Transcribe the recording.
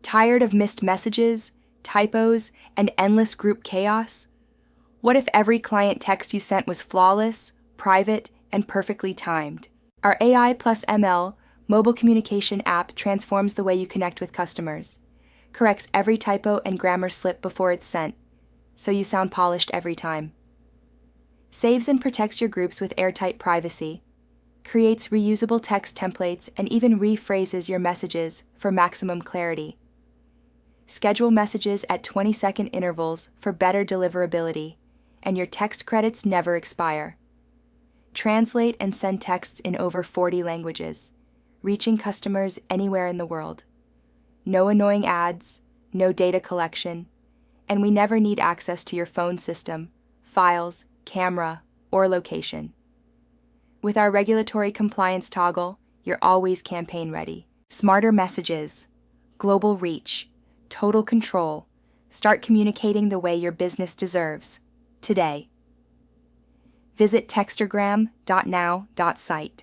Tired of missed messages, typos, and endless group chaos? What if every client text you sent was flawless, private, and perfectly timed? Our AI plus ML mobile communication app transforms the way you connect with customers, corrects every typo and grammar slip before it's sent, so you sound polished every time. Saves and protects your groups with airtight privacy, creates reusable text templates, and even rephrases your messages for maximum clarity. Schedule messages at 20-second intervals for better deliverability, and your text credits never expire. Translate and send texts in over 40 languages, reaching customers anywhere in the world. No annoying ads, no data collection, and we never need access to your phone system, files, camera, or location. With our regulatory compliance toggle, you're always campaign ready. Smarter messages, global reach, total control. Start communicating the way your business deserves, today. Visit textergram.now.site.